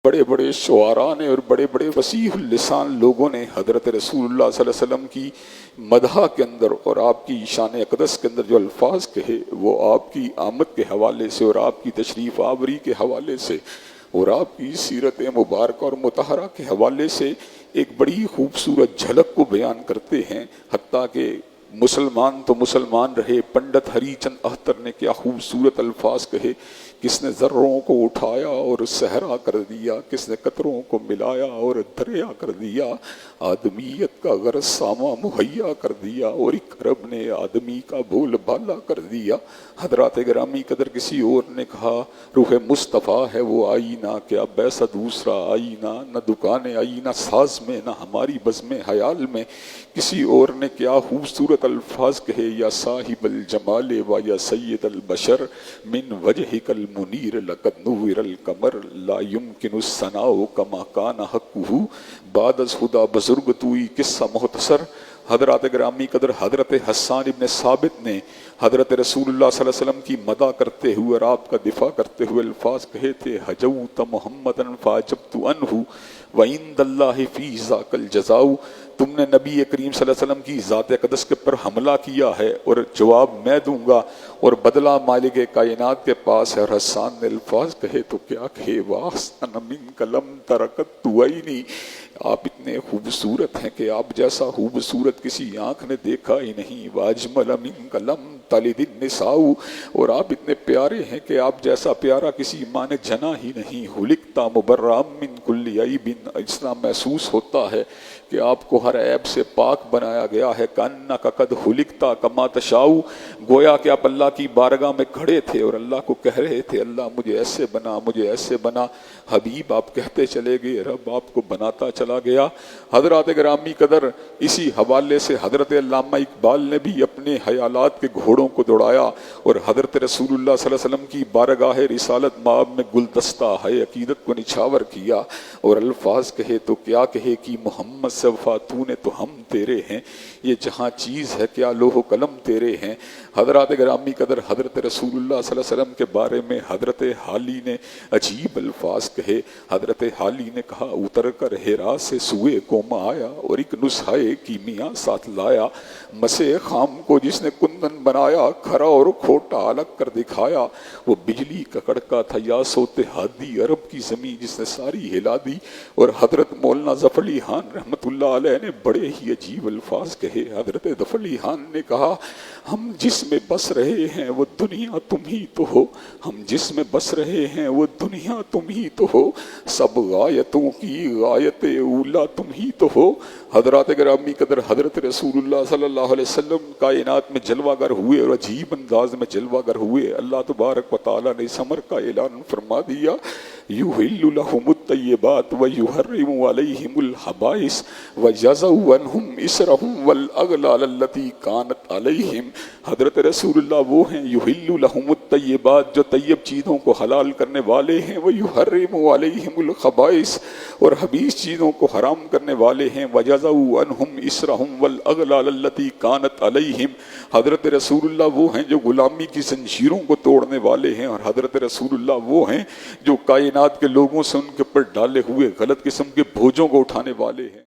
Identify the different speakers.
Speaker 1: بڑے بڑے شعراء نے اور بڑے بڑے وسیع اللسان لوگوں نے حضرت رسول اللہ صلی اللہ علیہ وسلم کی مدح کے اندر اور آپ کی شان اقدس کے اندر جو الفاظ کہے وہ آپ کی آمد کے حوالے سے اور آپ کی تشریف آوری کے حوالے سے اور آپ کی سیرت مبارکہ اور مطہرہ کے حوالے سے ایک بڑی خوبصورت جھلک کو بیان کرتے ہیں۔ حتیٰ کہ مسلمان تو مسلمان رہے، پنڈت ہری چند اختر نے کیا خوبصورت الفاظ کہے، کس نے ذروں کو اٹھایا اور صحرا کر دیا، کس نے قطروں کو ملایا اور دریا کر دیا، آدمیت کا غرض ساما مہیا کر دیا اور ایک عرب نے آدمی کا بول بالا کر دیا۔ حضرات گرامی قدر کسی اور نے کہا روح مصطفیٰ ہے وہ آئینہ، کیا بیسا دوسرا آئینہ، نہ دکان آئینہ ساز میں نہ ہماری بزم حیال میں۔ کسی اور نے کیا خوبصورت الفاظ کہے، یا صاحب الجمال و یا سید البشر من وجہک المنیر لقد نور القمر لا یمکن الثناء کما کان حقہ بعد از خدا بزرگ توئی قصہ مختصر۔ حضرات گرامی قدر حضرت حسان ابن ثابت نے حضرت رسول اللہ صلی اللہ علیہ وسلم کی مدح کرتے ہوئے اور آپ کا دفاع کرتے ہوئے الفاظ کہے تھے، حجوت محمدا فعجبت عنہ وعند اللہ فی ذاک الجزاء۔ تم نے نبی کریم صلی اللہ علیہ وسلم کی ذات اقدس کے پر حملہ کیا ہے اور جواب میں دوں گا اور بدلہ مالک کائنات کے پاس ہے۔ اور حسان نے الفاظ کہے تو کیا کہے، وَأَحْسَنَ مِنْكَ لَمْ تَرَكَتْ عَيْنِي، آپ اتنے خوبصورت ہیں کہ آپ جیسا خوبصورت کسی آنکھ نے دیکھا ہی نہیں۔ وَأَجْمَلَ مِنْكَ لَمْ تَلِدِ النِّسَاءُ، اور آپ اتنے پیارے ہیں کہ آپ جیسا پیارا کسی ماں نے جنا ہی نہیں۔ خُلِقْتَ مُبَرَّأً مِنْ كُلِّ عَيْبٍ، اس طرح محسوس ہوتا ہے کہ آپ کو ہر عیب سے پاک بنایا گیا ہے۔ کَأَنَّكَ قَدْ خُلِقْتَ كَمَا تَشَاءُ، گویا کہ آپ اللہ کی بارگاہ میں کھڑے تھے اور اللہ کو کہہ رہے تھے اللہ مجھے ایسے بنا، مجھے ایسے بنا۔ حبیب آپ کہتے چلے گئے، رب آپ کو بناتا چلا گیا۔ حضرات گرامی قدر اسی حوالے سے حضرت علامہ اقبال نے بھی اپنے خیالات کے گھوڑوں کو دوڑایا اور حضرت رسول اللہ صلی اللہ علیہ وسلم کی بارگاہ رسالت مآب میں گلدستہ ہے عقیدت کو نچھاور کیا اور الفاظ کہے تو کیا کہے کہ محمد سے وفا تو نے تو ہم تیرے ہیں، یہ جہاں چیز ہے کیا لوح و قلم تیرے ہیں۔ حضرات گرامی قدر حضرت رسول اللہ صلی اللہ علیہ وسلم کے بارے میں حضرت حالی نے عجیب الفاظ کہے۔ حضرت حالی نے کہا اتر کر ہیرا سے سوئے کوما آیا اور ایک نسخہ کیمیا ساتھ لایا، مسے خام کو جس نے کندن بنایا، کھرا اور کھوٹا الگ کر دکھایا، وہ بجلی کا کڑکا تھا یا سوتے ہادی، عرب کی زمین جس نے ساری ہلا دی۔ اور حضرت مولانا ظفر علی خان رحمۃ اللہ علیہ نے بڑے ہی عجیب الفاظ کہے۔ حضرت ظفر علی خان نے کہا ہم جس میں بس رہے ہیں وہ دنیا تم ہی تو ہو، ہم جس میں بس رہے ہیں وہ دنیا تم ہی تو ہو، سب غایتوں کی غایت اولا تم ہی تو ہو۔ حضرات گرامی قدر حضرت رسول اللہ صلی اللہ علیہ وسلم کائنات میں جلوہ گر ہوئے اور عجیب انداز میں جلوہ گر ہوئے۔ اللہ تبارک و تعالیٰ نے اس امر کا اعلان فرما دیا، یحل لهم الطیبات ویحرم علیہم الخبائث ویضع عنہم اصرہم والاغلال التی کانت علیہم۔ حضرت رسول اللہ وہ ہیں یحل لهم الطیبات جو طیب چیزوں کو حلال کرنے والے ہیں، ویحرم علیہم الخبائث اور خبیث چیزوں کو حرام کرنے والے ہیں، ویضع عنہم اصرہم والاغلال التی کانت علیہم۔ حضرت رسول اللہ وہ ہیں جو غلامی کی زنجیروں کو توڑنے والے ہیں، اور حضرت رسول اللہ وہ ہیں جو کائنات کے لوگوں سے ان کے اوپر ڈالے ہوئے غلط قسم کے بوجھوں کو اٹھانے والے ہیں۔